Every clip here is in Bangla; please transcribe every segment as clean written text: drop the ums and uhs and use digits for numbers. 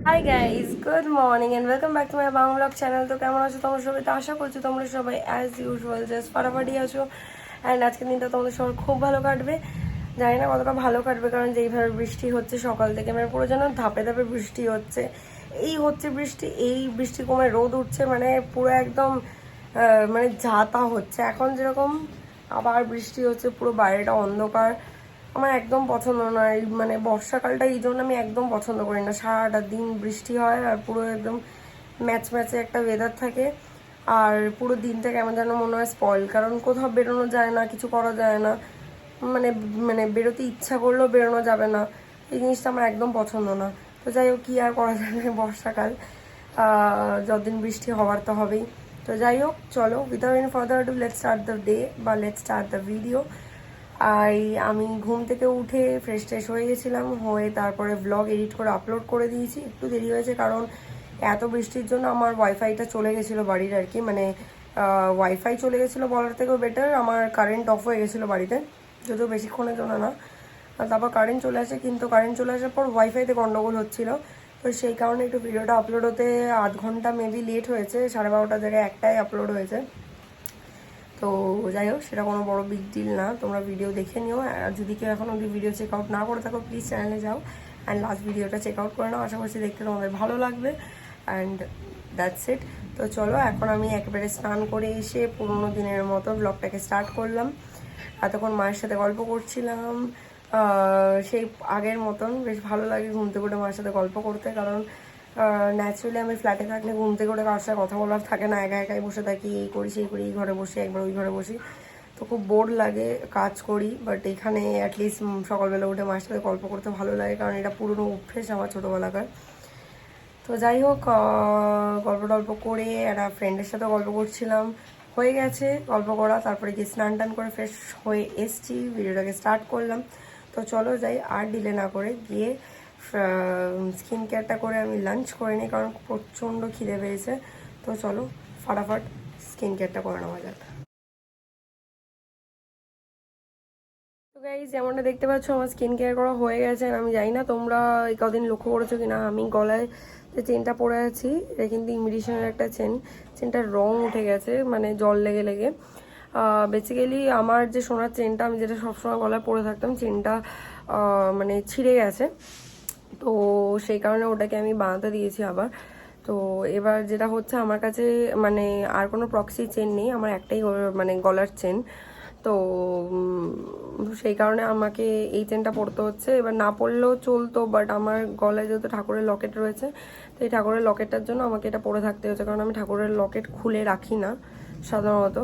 Hi guys, good morning and welcome back to my Bangla blog channel. তো কেমন আছো তোমরা সবাই? তো আশা করছি তোমরা সবাই অ্যাজ ইউজুয়াল জাস্ট ফাটাফাটি আছো। অ্যান্ড আজকের দিনটা তোমাদের সবার খুব ভালো কাটবে। জানি না কতটা ভালো কাটবে, কারণ যেইভাবে বৃষ্টি হচ্ছে সকাল থেকে, মানে পুরো যেন ধাপে ধাপে বৃষ্টি হচ্ছে। এই হচ্ছে বৃষ্টি, এই বৃষ্টি কমে রোদ উঠছে, মানে পুরো একদম মানে যাতা হচ্ছে। এখন যেরকম আবার বৃষ্টি হচ্ছে, পুরো বাইরেটা অন্ধকার। আমার একদম পছন্দ নয়, মানে বর্ষাকালটা এই জন্য আমি একদম পছন্দ করি না। সারাটা দিন বৃষ্টি হয় আর পুরো একদম ম্যাচ ম্যাচে একটা ওয়েদার থাকে, আর পুরো দিনটা কেমন যেন মনে হয় স্পয়েল, কারণ কোথাও বেরোনো যায় না, কিছু করা যায় না, মানে মানে বেরোতে ইচ্ছা করলেও বেরোনো যাবে না। এই জিনিসটা আমার একদম পছন্দ না। তো যাই হোক, কী আর করা যাবে, বর্ষাকাল, যতদিন বৃষ্টি হওয়ার তো হবেই। তো যাই হোক, চলো without any further do let's start the day বা লেটস স্টার্ট দ্য ভিডিও। আর আমি ঘুম থেকে উঠে ফ্রেশ ট্রেশ হয়ে গেছিলাম, হয়ে তারপরে ব্লগ এডিট করে আপলোড করে দিয়েছি। একটু দেরি হয়েছে কারণ এত বৃষ্টির জন্য আমার ওয়াইফাইটা চলে গেছিলো বাড়ির, আর কি মানে ওয়াইফাই চলে গেছিলো বলার থেকেও বেটার, আমার কারেন্ট অফ হয়ে গেছিলো বাড়িতে, যদিও বেশিক্ষণের জন্য না। আর তারপর কারেন্ট চলে আসে, কিন্তু কারেন্ট চলে আসার পর ওয়াইফাইতে গন্ডগোল হচ্ছিলো। তো সেই কারণে একটু ভিডিওটা আপলোড হতে আধ ঘন্টা মেবি লেট হয়েছে, 12:30টার জায়গায় 1টায় আপলোড হয়েছে। তো যাই হোক, সেটা কোনো বড় বিগ ডিল না, তোমরা ভিডিও দেখে নিও। আর যদি কেউ এখন অবধি ভিডিও চেক আউট না করে থাকো, প্লিজ চ্যানেলে যাও অ্যান্ড লাস্ট ভিডিওটা চেক আউট করে নাও। আশা করছি দেখতে তোমাদের ভালো লাগবে। And that's it. তো চলো, এখন আমি একেবারে স্নান করে এসে পুরোনো দিনের মতো ব্লগটাকে স্টার্ট করলাম। এতক্ষণ মায়ের সাথে গল্প করছিলাম, সেই আগের মতন বেশ ভালো লাগে ঘুম থেকে উঠে মায়ের সাথে গল্প করতে, কারণ ন্যাচারালি আমি ফ্ল্যাটে থাকলে ঘুম থেকে উঠে কারোর সাথে কথা বলার থাকে না, একা একাই বসে থাকি, এই করি সেই করি, এই ঘরে বসি একবার ওই ঘরে বসি, তো খুব বোর লাগে, কাজ করি। বাট এখানে অ্যাটলিস্ট সকালবেলা উঠে মায়ের সাথে গল্প করতে ভালো লাগে, কারণ এটা পুরনো অভ্যেস আমার ছোটোবেলাকার। তো যাই হোক, গল্প টল্প করে একটা ফ্রেন্ডের সাথে গল্প করছিলাম, হয়ে গেছে গল্প করা, তারপরে গিয়ে স্নান টান করে ফ্রেশ হয়ে এসছি, ভিডিওটাকে স্টার্ট করলাম। তো চলো যাই, আর ডিলে না করে গিয়ে স্কিন কেয়ারটা করে আমি লাঞ্চ করে নিই, কারণ প্রচণ্ড খিদে পেয়েছে। তো চলো ফাটাফাট স্কিন কেয়ারটা করে নেওয়া যাক। তো গাইজ, যেমনটা দেখতে পাচ্ছ আমার স্কিন কেয়ার করা হয়ে গেছে। আমি জানি না তোমরা এই কদিন লক্ষ্য করেছো কিনা, আমি গলায় যে চেনটা পরে আছি এটা কিন্তু ইমিটেশনের একটা চেন, চেনটার রং উঠে গেছে, মানে জল লেগে লেগে। বেসিক্যালি আমার যে সোনার চেনটা আমি যেটা সবসময় গলায় পরে থাকতাম, চেনটা মানে ছিঁড়ে গেছে, তো সেই কারণে ওটাকে আমি বানাতে দিয়েছি আবার। তো এবার যেটা হচ্ছে, আমার কাছে মানে আর কোনো প্রক্সি চেন নেই, আমার একটাই মানে গলার চেন। তো সেই কারণে আমাকে এই চেনটা পরতে হচ্ছে। এবার না পরলেও চলতো, বাট আমার গলায় যেহেতু ঠাকুরের লকেট রয়েছে, তো এই ঠাকুরের লকেটটার জন্য আমাকে এটা পরে থাকতে হচ্ছে, কারণ আমি ঠাকুরের লকেট খুলে রাখি না সাধারণত।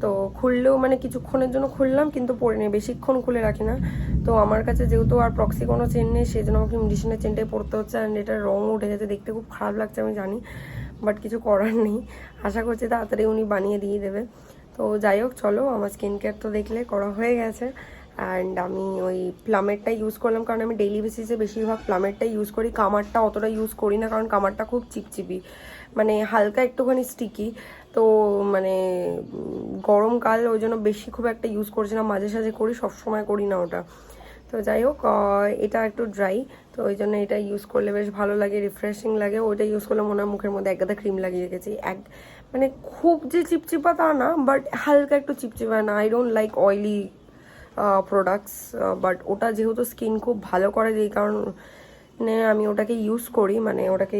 তো খুললেও মানে কিছুক্ষণের জন্য খুললাম, কিন্তু পরে নিই, বেশিক্ষণ খুলে রাখি না। তো আমার কাছে যেহেতু আর প্রক্সি কোনো চেন নেই, সেই জন্য আমাকে ইমিটেশনের চেনটাই পরতে হচ্ছে। অ্যান্ড এটার রং উঠে গেছে, দেখতে খুব খারাপ লাগছে আমি জানি, বাট কিছু করার নেই। আশা করছি তাড়াতাড়ি উনি বানিয়ে দিয়ে দেবে। তো যাই হোক, চলো, আমার স্কিন কেয়ার তো দেখলে করা হয়ে গেছে। অ্যান্ড আমি ওই প্লামেরটা ইউজ করলাম, কারণ আমি ডেইলি বেসিসে বেশিরভাগ প্লামেরটাই ইউজ করি, কামারটা অতটা ইউজ করি না, কারণ কামারটা খুব চিপচিপি, মানে হালকা একটুখানি স্টিকি। তো মানে গরমকাল, ওই জন্য বেশি খুব একটা ইউজ করছি না, মাঝে সাঝে করি, সবসময় করি না ওটা। তো যাই হোক, এটা একটু ড্রাই, তো ওই জন্য এটা ইউজ করলে বেশ ভালো লাগে, রিফ্রেশিং লাগে। ওইটা ইউজ করলে মনে হয় মুখের মধ্যে এক গাদা ক্রিম লাগিয়ে রেখেছি, মানে খুব যে চিপচিপা তা না, বাট হালকা একটু চিপচিপা না। I don't like oily products, but ওটা যেহেতু স্কিন খুব ভালো করে, যেই কারণে আমি ওটাকে ইউজ করি, মানে ওটাকে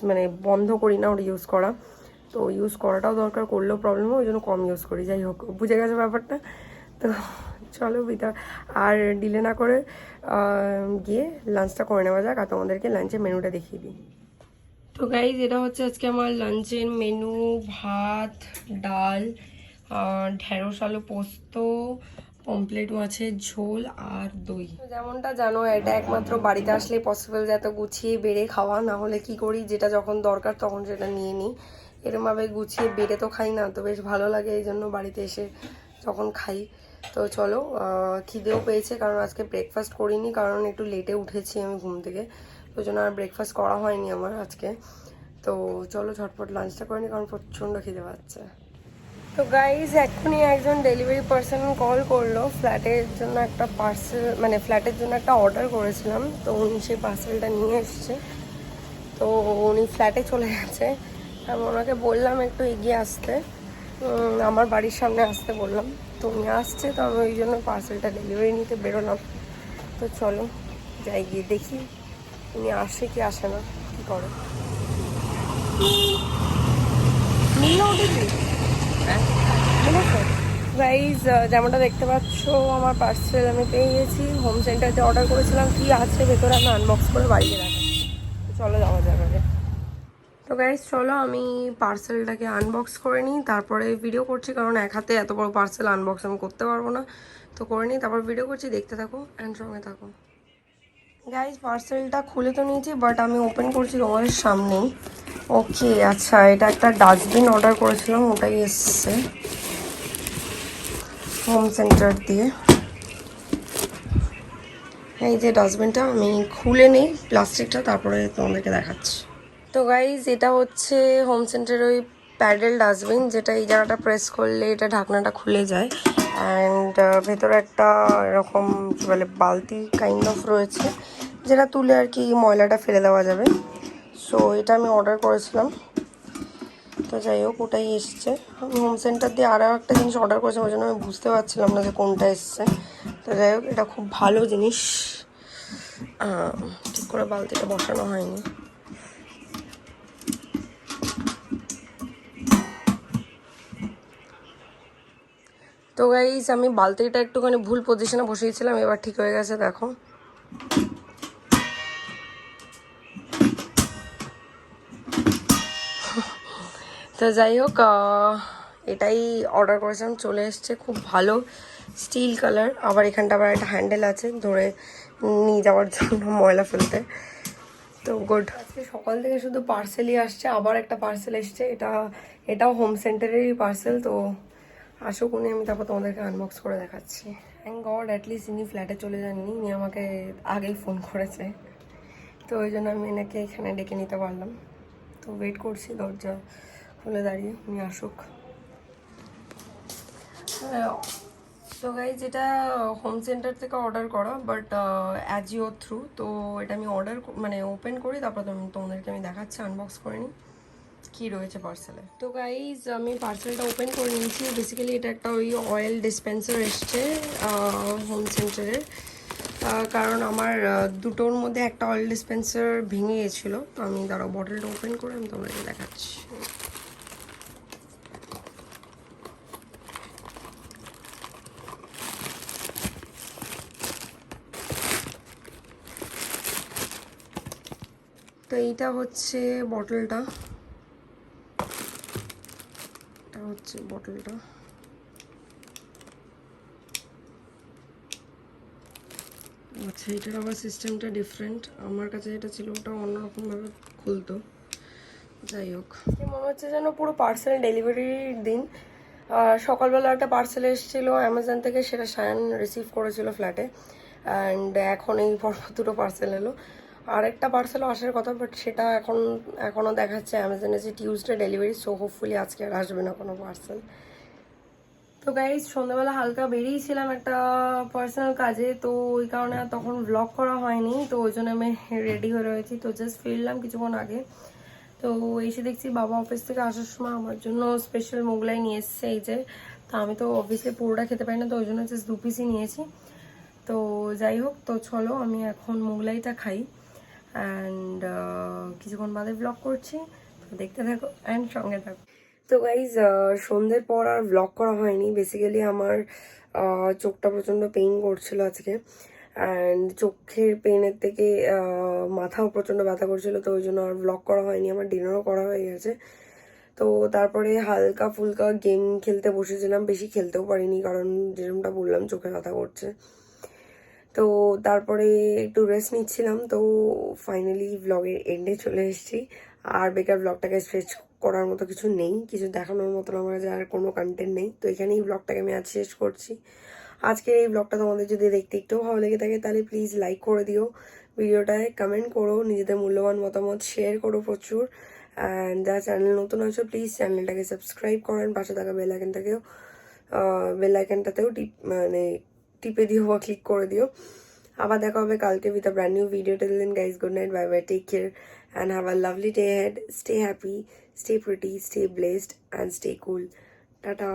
মানে বন্ধ করি না ওটা ইউজ করা। তো ইউজ করাটাও দরকার, করলেও প্রবলেম হয়, ওই জন্য কম ইউজ করি। যাই হোক, বুঝে গেছে ব্যাপারটা। তো চলো ভিতর আর ডিলে না করে গিয়ে লাঞ্চটা করে নেওয়া যাক, আর তোমাদেরকে লাঞ্চের মেনুটা দেখিয়ে দিই। তো গাইজ, এটা হচ্ছে আজকে আমার লাঞ্চের মেনু: ভাত, ডাল, ঢেঁড়স আলু পোস্ত, পমপ্লেট মাছের ঝোল আর দই। যেমনটা জানো, এটা একমাত্র বাড়িতে আসলেই পসিবল যে এত গুছিয়ে বেড়ে খাওয়া, না হলে কি করি, যেটা যখন দরকার তখন সেটা নিয়ে নিই। এরমভাবে গুছিয়ে বেড়ে তো খাই না, তো বেশ ভালো লাগে এই জন্য বাড়িতে এসে যখন খাই। তো চলো, খিদেও পেয়েছে, কারণ আজকে ব্রেকফাস্ট করিনি, কারণ একটু লেটে উঠেছি আমি ঘুম থেকে, ওই জন্য আর ব্রেকফাস্ট করা হয়নি আমার আজকে। তো চলো ঝটপট লাঞ্চটা করে নিই, কারণ প্রচণ্ড খিদে পাচ্ছে। তো গাইজ, এক্ষুনি একজন ডেলিভারি পার্সন কল করলো, ফ্ল্যাটের জন্য একটা পার্সেল, মানে ফ্ল্যাটের জন্য একটা অর্ডার করেছিলাম, তো উনি সেই পার্সেলটা নিয়ে এসছে। তো উনি ফ্ল্যাটে চলে গেছে। আমি ওনাকে বললাম একটু এগিয়ে আসতে, আমার বাড়ির সামনে আসতে বললাম। তো উনি আসছে, তো আমি ওই জন্য পার্সেলটা ডেলিভারি নিতে বেরোলাম। তো চলো যাই, গিয়ে দেখি উনি আসে কি আসে না, কী করে। গাইজ যেমনটা দেখতে পাচ্ছ আমার পার্সেল আমি পেয়ে গেছি। হোম সেন্টারে অর্ডার করেছিলাম, কি আছে ভেতরে আমি আনবক্স করে বাড়িতে রাখি। চলো যাওয়া যাবে। তো গাইজ চলো আমি পার্সেলটাকে আনবক্স করে নিই, তারপরে ভিডিও করছি, কারণ এক হাতে এত বড় পার্সেল আনবক্স আমি করতে পারবো না। তো করে নিই, তারপর ভিডিও করছি, দেখতে থাকো অ্যান্ড সঙ্গে থাকো। গাইজ পার্সেলটা খুলে তো নিয়েছি, বাট আমি ওপেন করছি তোমাদের সামনেই। ওকে, আচ্ছা, এটা একটা ডাস্টবিন অর্ডার করেছিলাম, ওটাই এসছে হোম সেন্টার দিয়ে। এই যে ডাস্টবিনটা আমি খুলে নিই প্লাস্টিকটা, তারপরে তোমাদেরকে দেখাচ্ছি। তো গাইজ এটা হচ্ছে হোম সেন্টারের ওই প্যাডেল ডাস্টবিন, যেটা এই জায়গাটা প্রেস করলে এটা ঢাকনাটা খুলে যায়। অ্যান্ড ভেতরে একটা এরকম কী বলে বালতি কাইন্ড অফ রয়েছে, যেটা তুলে আর কি ময়লাটা ফেলে দেওয়া যাবে। সো এটা আমি অর্ডার করেছিলাম। তো যাই হোক, ওটাই এসছে। আমি হোম সেন্টার দিয়ে আরও একটা জিনিস অর্ডার করেছিলাম, ওই জন্য আমি বুঝতে পারছিলাম না যে কোনটা এসছে। তো যাই হোক, এটা খুব ভালো জিনিস। ঠিক করে বালতিটা বসানো হয়নি। তো গাইস আমি বালতিটা একটুখানি ভুল পজিশনে বসিয়েছিলাম, এবার ঠিক হয়ে গেছে, দেখো। তো যাই হোক, এটাই অর্ডার করেছিলাম, চলে এসছে। খুব ভালো স্টিল কালার, আবার এখানটা আবার একটা হ্যান্ডেল আছে ধরে নিয়ে যাওয়ার জন্য ময়লা ফেলতে। তো গুড। আজকে সকাল থেকে শুধু পার্সেলই আসছে, আবার একটা পার্সেল এসছে, এটাও হোম সেন্টারেরই পার্সেল। তো আসুক উনি, আমি তারপর তোমাদেরকে আনবক্স করে দেখাচ্ছি। থ্যাংক গড অ্যাটলিস্ট ইনি ফ্ল্যাটে চলে যাননি, ইনি আমাকে আগেই ফোন করেছে। তো ওই জন্য আমি এনাকে এখানে ডেকে নিতে পারলাম। তো ওয়েট করছি দরজা খুলে দাঁড়িয়ে, উনি আসুক। তো গাইজ যেটা হোম সেন্টার থেকে অর্ডার করা, বাট অ্যাজিও থ্রু। তো এটা আমি অর্ডার মানে ওপেন করি, তারপর তোমাদেরকে আমি দেখাচ্ছি, আনবক্স করে নিই কী রয়েছে পার্সেলে। তো গাইজ আমি পার্সেলটা ওপেন করে নিয়েছি। বেসিক্যালি এটা একটা ওই অয়েল ডিসপেন্সার এসছে হোম সেন্টারের, কারণ আমার দুটোর মধ্যে একটা অয়েল ডিসপেন্সার ভেঙে গেছিলো। তো আমি দাঁড়াও বটলটা ওপেন করে আমি তোমাদেরকে দেখাচ্ছি। তো এইটা হচ্ছে বটলটা, এটা হচ্ছে বটলটা। আচ্ছা, এটার আবার সিস্টেমটা ডিফারেন্ট, আমার কাছে যেটা ছিল ওটা অন্যরকমভাবে খুলতো। যাই হোক, মনে হচ্ছে যেন পুরো পার্সেল ডেলিভারির দিন। সকালবেলা একটা পার্সেল এসেছিলো অ্যামাজন থেকে, সেটা সায়ান রিসিভ করেছিল ফ্ল্যাটে। অ্যান্ড এখন এই দুটো পার্সেল এলো। আরেকটা পার্সেলও আসার কথা, বাট সেটা এখনও দেখাচ্ছে অ্যামাজনে যে টিউসডে ডেলিভারি। সো হোপফুলি আজকে আর আসবে না কোনো পার্সেল। তো গাইজ সন্ধ্যাবেলা হালকা বেরিয়েছিলাম একটা পার্সোনাল কাজে, তো ওই কারণে তখন ব্লগ করা হয়নি। তো ওই জন্য আমি রেডি হয়ে রয়েছি। তো জাস্ট ফিরলাম কিছুক্ষণ আগে। তো এসে দেখছি বাবা অফিস থেকে আসার সময় আমার জন্য স্পেশাল মোগলাই নিয়ে এসছে, এই যে। তো আমি তো অবভিয়াসলি পুরোটা খেতে পারি না, তো ওই জন্য জাস্ট 2 পিসই নিয়েছি। তো যাই হোক, তো চলো আমি এখন মোগলাইটা খাই, অ্যান্ড কিছুক্ষণ বাদে ব্লগ করছি। তো দেখতে থাকো অ্যান্ড সঙ্গে থাকো। তো গাইজ সন্ধ্যের পর আর ব্লগ করা হয়নি। বেসিক্যালি আমার চোখটা প্রচণ্ড পেইন করছিল আজকে, অ্যান্ড চোখের পেইনের থেকে মাথাও প্রচণ্ড ব্যথা করছিল। তো ওই জন্য আর ব্লগ করা হয়নি। আমার ডিনারও করা হয়ে গেছে। তো তারপরে হালকা ফুলকা গেম খেলতে বসেছিলাম, বেশি খেলতেও পারিনি কারণ যেরকমটা বললাম চোখে ব্যথা করছে। তো তারপরে একটু রেস্ট নিচ্ছিলাম। তো ফাইনালি ব্লগের এন্ডে চলে এসেছি। আর বেকার ব্লগটাকে স্ট্রেচ করার মতো কিছু নেই, কিছু দেখানোর মতো আমার কাছে আর কোনো কন্টেন্ট নেই। তো এখানেই ব্লগটাকে আমি আজ শেষ করছি। আজকের এই ব্লগটা তোমাদের যদি দেখতে একটু ভালো লেগে থাকে তাহলে প্লিজ লাইক করে দিও ভিডিওটায়, কমেন্ট করো, নিজেদের মূল্যবান মতামত শেয়ার করো প্রচুর। অ্যান্ড যারা চ্যানেল নতুন আছো প্লিজ চ্যানেলটাকে সাবস্ক্রাইব করেন, পাশে থাকা বেল আইকনটাতেও টিপে দিও বা ক্লিক করে দিও। আবার দেখা হবে কালকে with a brand new video. Till then guys, good night, bye bye, take care and have a lovely day ahead. Stay happy, stay pretty, stay blessed and stay cool. Tata.